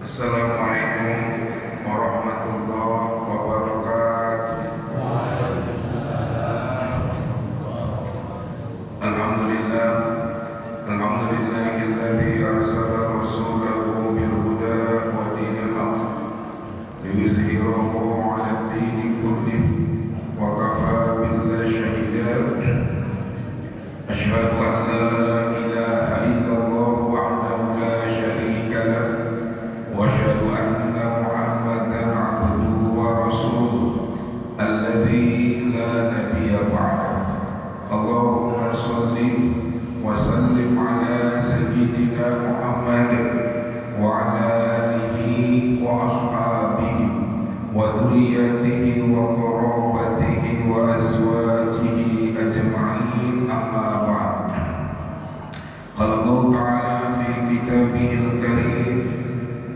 Assalamualaikum warahmatullahi wabarakatuh. Alhamdulillah, alhamdulillahilladzi arsala rasulahu bil huda wa dinil haqq liyuzhirahu 'ala ad-dini kullih wa kafaa billahi shahidan. Asyhadu an la ilaha illallah wahdahu la syarika lah wa asyhadu anna Muhammadan 'abduhu wa rasuluh alladzi la nabiyya ba'dahu. Allahumma shalli wa sallim ala sayyidina Muhammad wa ala alihi wa ashabihi wa dhurriyyatihi wa qarabatihi wa azwajihi ajma'in, amma ba'd. Qala Allah ta'ala fi kitabihil karim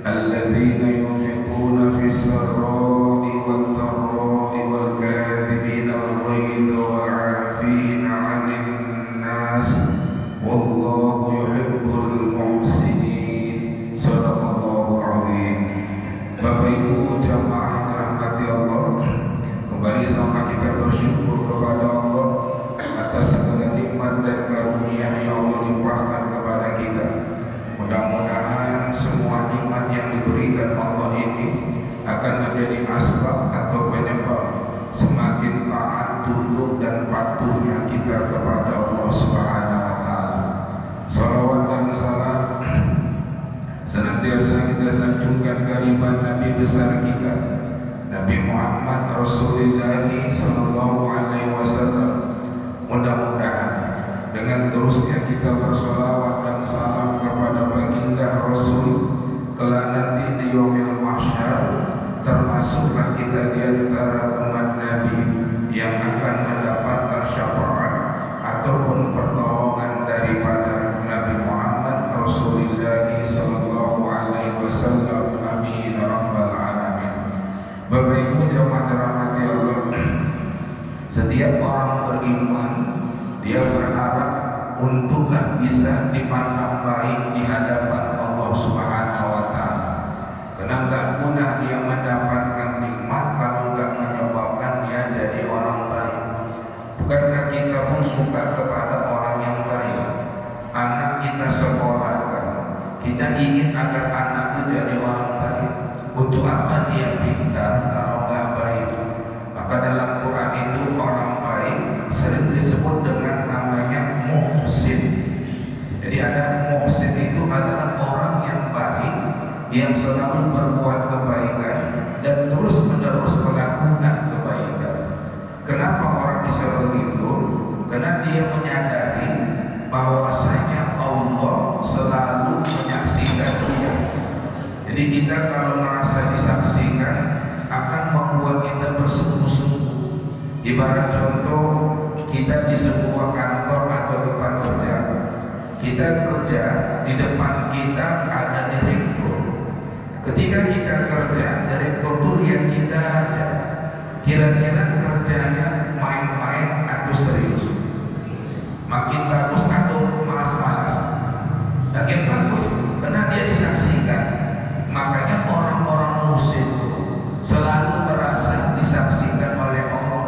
alladzina yunfiquna fis sarra'i wad dharra'i wal kadhibina al-ghayza wal 'afina 'anil nas wallahu yuhibbul muhsinin. Shadaqallahu 'azim. Bapak Ibu jamaah dirahmati Allah, kembali sama kita bersyukur kepada Allah atas segala nikmat dan karunia yang Allah limpahkan kepada kita. Mudah-mudahan semua nikmat yang diberikan Allah ini akan menjadi asbab atau penyebab semakin taat, tunduk dan patuhnya kita kepada Allah Subhanahu wa taala. Salawat dan salam senantiasa kita sanjungkan kehadiran Nabi besar kita, Nabi Muhammad Rasulullah sallallahu alaihi wasallam. Mudah-mudahan dengan terusnya kita bersolawat dan salam kepada baginda Rasul, kelak nanti di yaumil mahsyar termasuklah kita di antara umat Nabi yang akan mendapatkan syafaat ataupun pertolongan daripada Nabi Muhammad Rasulullah sallallahu alaihi wasallam. Amin rabbal alamin. Bapak Ibu jamaah dirahmati Allah, setiap orang beriman dia berharap untuklah bisa dipandang baik di hadapan Allah Subhanahu wa taala. Karena enggak mudah dia mendapatkan nikmat kalau enggak menyebabkan dia jadi orang baik. Bukankah kita pun suka kepada orang yang baik? Anak kita sekolahkan, kita ingin agar anak itu jadi orang baik. Untuk apa dia pintar kalau enggak baik? Maka dalam Quran itu orang baik sering disebut dengan namanya muhsin. Jadi ada muhsin itu adalah orang yang baik, yang selalu berbuat kebaikan dan terus menerus melakukan kebaikan. Kenapa orang bisa begitu? Karena dia menyadari bahwasanya Allah selalu menyaksikan dia. Jadi kita kalau merasa disaksikan akan membuat kita bersungguh-sungguh. Ibarat contoh, kita di sebuah kantor atau tempat kerja, kita kerja, di depan kita ada direktur. Ketika kita kerja, direktur itu lihat kita aja, kira-kira kerjanya main-main atau serius, makin bagus atau malas-malas. Makin bagus karena dia disaksikan. Makanya orang-orang muslim selalu merasa disaksikan oleh Allah.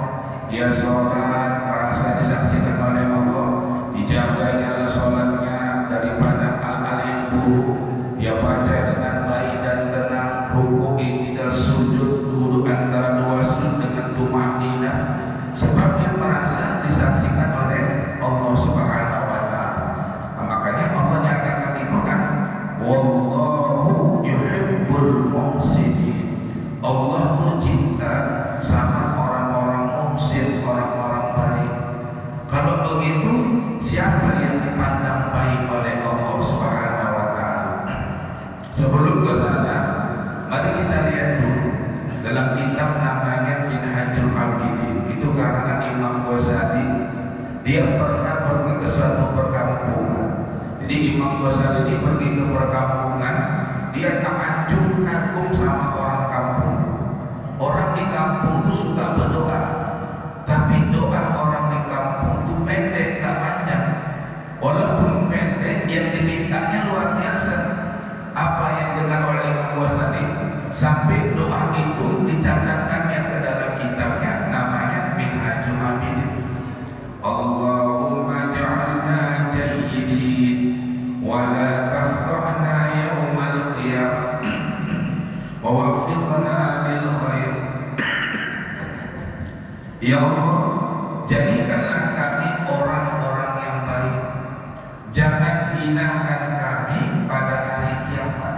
Dia sholat merasa disaksikan oleh Allah, dijaganya sholatnya daripada hal-hal yang buruk. Dia baca dengan baik dan tenang, rukuk, i'tidal, sujud, duduk antara dua sujud dengan tumanina, sebab dia merasa disaksikan oleh Allah Subhanahu wa taala. Makanya Allah nyatakan di Quran, wallahu yuhibbul muhsinin. Allah tuh cinta sama orang-orang muhsin, orang-orang baik. Kalau begitu, siapa yang dipandang baik oleh Allah Subhanahu wa taala? Sebelum ke sana, mari kita lihat dulu dalam kitab namanya Minhajul Abidin. Itu karangan Imam Ghazali. Dia pernah pergi ke suatu perkampungan. Jadi Imam Ghazali ini pergi ke perkampungan, dia takjub kagum sama orang kampung. Orang di kampung itu suka berdoa, tapi doa orang di kampung itu pendek, gak panjang. Walaupun pendek, yang dimintanya luar biasa. Apa yang dengan oleh Imam Ghazali doa itu dicatatkannya ke dalam kitabnya, namanya Minhajul Abidin. Allahumma ja'alna jayyidin wa la tafdhna yawmal qiyamah wa waffiqna lil khair. Ya Allah, jadikanlah kami orang-orang yang baik, jangan hinakan kami pada hari kiamat.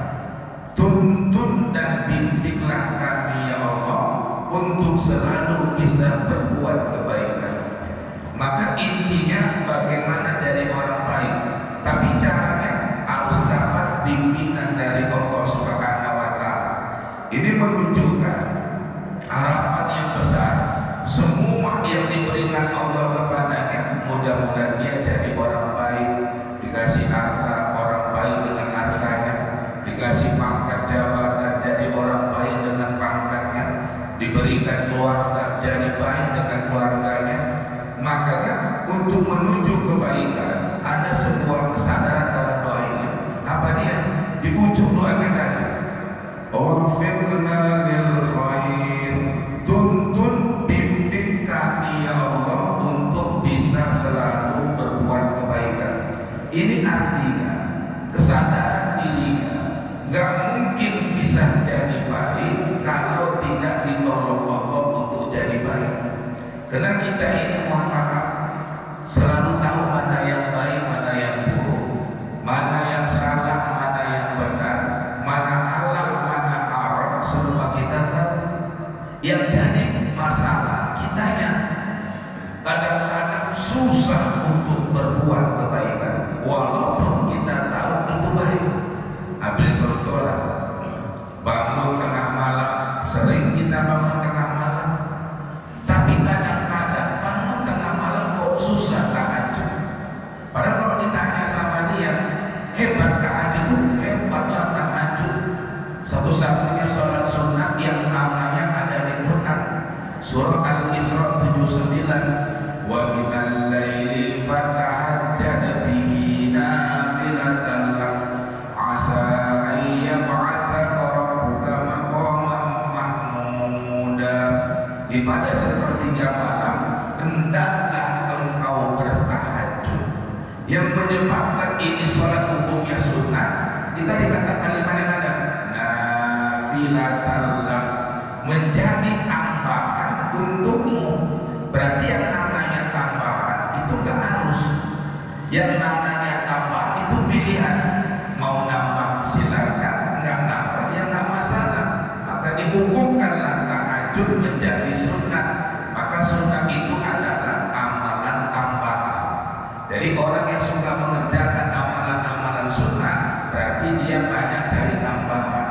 Tuntun dan bimbinglah kami ya Allah untuk selalu bisa berbuat kebaikan. Maka intinya bagaimana jadi orang baik, tapi caranya harus dapat bimbingan dari Allah Subhanahu wa Ta'ala. Ini menunjukkan harapan yang besar. Semua yang diberikan Allah kepadanya, mudah-mudahan dia jadi orang baik, dikasih harta, orang baik dengan hartanya, dikasih pangkat jabatan, jadi orang baik dengan pangkatnya, diberikan keluarga, jadi baik dengan keluarganya. Makanya untuk menuju kebaikan ada sebuah kesadaran dalam doa ini. Apa dia? Di ujung doanya tadi, waffiqna lil khair, tuntun bimbing kami ya Allah untuk bisa selalu berbuat kebaikan. Ini artinya kesadaran dirinya nggak mungkin bisa jadi baik kalau tidak ditolong Allah untuk jadi baik. Karena kita ini, mohon maaf, selalu tahu mana yang baik, mana yang buruk, mana yang salah, mana yang benar, mana halal, mana haram, semua kita tahu. Yang jadi masalah kitanya kadang-kadang susah untuk berbuat kebaikan walaupun kita tahu itu baik. Ambil contoh lah, bangun tengah malam, sering kita bangun tengah malam, tapi kadang-kadang bangun tengah malam kok susah tahajud. Padahal kalau ditanya sama dia, hebat tahajud itu, hebatlah tahajud. Satu-satunya sholat sunnah yang namanya ada di Quran, surah Al-Isra 79, wa minal laili fatahajjad bihi nafilatan lak asa an yab'atsaka rabbuka maqaman mahmuda. Di pada sepertiga malam hendaklah engkau bertahajud. Yang menyebabkan ini sholat hukumnya sunnah, kita dikatakan kalimat yang ada nafilatan lak, menjadi tambahan untukmu. Berarti yang namanya tambahan itu gak harus. Yang namanya tambahan itu pilihan. Mau nambah silakan, nggak nambah ya nggak masalah. Maka dihukumkanlah tahajud menjadi sunnah. Maka sunnah itu adalah amalan tambahan. Jadi orang yang suka mengerjakan amalan-amalan sunnah, berarti dia banyak cari tambahan.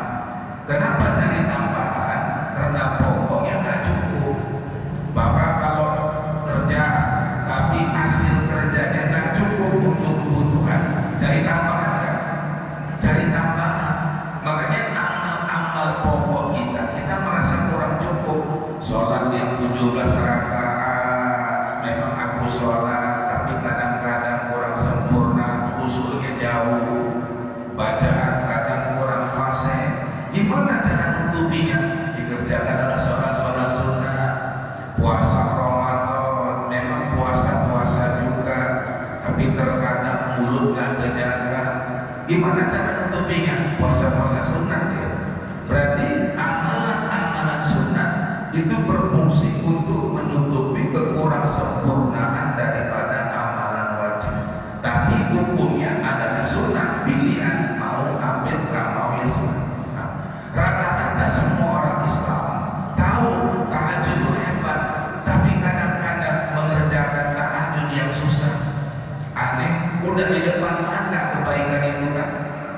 Kenapa cari tambahan? Karena pokoknya nggak cukup. Bapak kalau kerja tapi hasil kerjanya nggak cukup untuk kebutuhan, cari tambahan kan? Cari tambahan. Makanya amal-amal pokok kita merasa kurang cukup. Sholat yang 17 rakaat memang aku sholat, tapi kadang-kadang kurang sempurna, khusyuknya jauh, bacaan kadang kurang fasih. Gimana cara nutupinya? Dikerjakan adalah sholat-sholat sunnah. Puasa Ramadan memang puasa-puasa juga, tapi terkadang mulut gak terjaga. Gimana cara nutupinya? Puasa-puasa sunnah ya. Berarti amalan-amalan sunnah itu berfungsi untuk menutupi kekurang sempurnaan daripada amalan wajib. Tapi hukumnya adalah sunnah, pilihan mau ambil gak mau ya sunnah. Nah, rata-rata semua orang Islam tahu tahajud itu hebat, tapi kadang-kadang mengerjakan tahajud yang susah. Aneh, udah di depan mata kebaikan itu kan,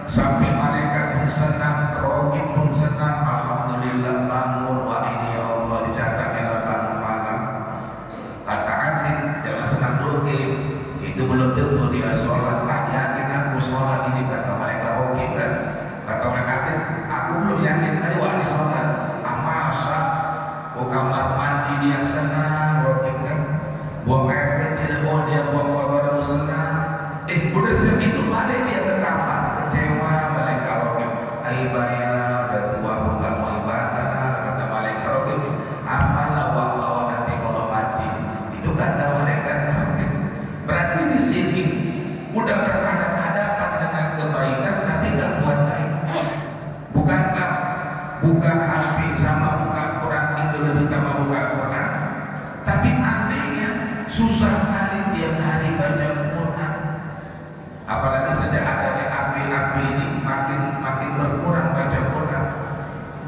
sampai malaikat pun senang, rohim pun senang, alhamdulillah bangun, wah ini ya Allah dicatatnya bangun malam. Kata Atin, jangan senang dulu itu belum tentu dia sholat. Tak yakin aku sholat ini, kata malaikat rohim kan. Kata malaikat Atin, aku belum yakin kali wah ini sholat. Masa ke kamar mandi dia senang, rohim kan. Buang air kecil, oh dia buang kotoran senang. Udah segitu balik dia ke kamar, kecewa, balik kalau hai bayar, udah tua buka HP sama buka Quran itu lebih utama buka Quran. Tapi anehnya susah kali tiap hari baca Quran. Apalagi sejak adanya HP ini makin berkurang baca Quran.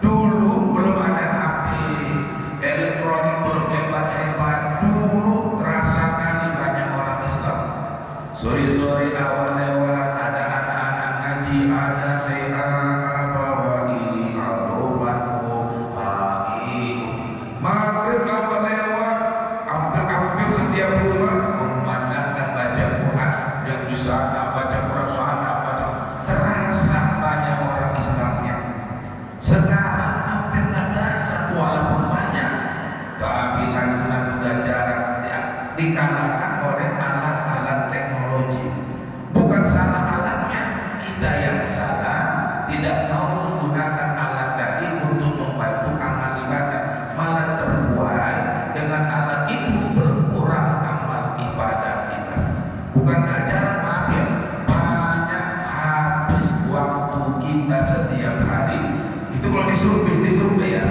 Dulu belum ada HP elektronik, belum hebat-hebat. Dulu terasa kali banyak orang Islam. Sore-sore awal lewat ada anak-anak ngaji, ada TA bawai atobanku hai. Maghrib awal lewat, hampir setiap rumah memandangkan baca Quran. Yang di sana baca Quran, sana baca. Terasa banyak orang Islamnya. Sekarang hampir nggak terasa, walaupun banyak. Tapi lagi-lagi udah jarang ya, dikalahkan oleh alat-alat teknologi. Bukan salah alatnya, kita yang salah, tidak mau menggunakan alat tadi untuk membantu amal ibadah. Malah terbuai dengan alat itu berkurang amal ibadah kita. Bukan nggak jarang, maaf ya, banyak habis waktu kita setiap hari. Itu kalau disurvei ya,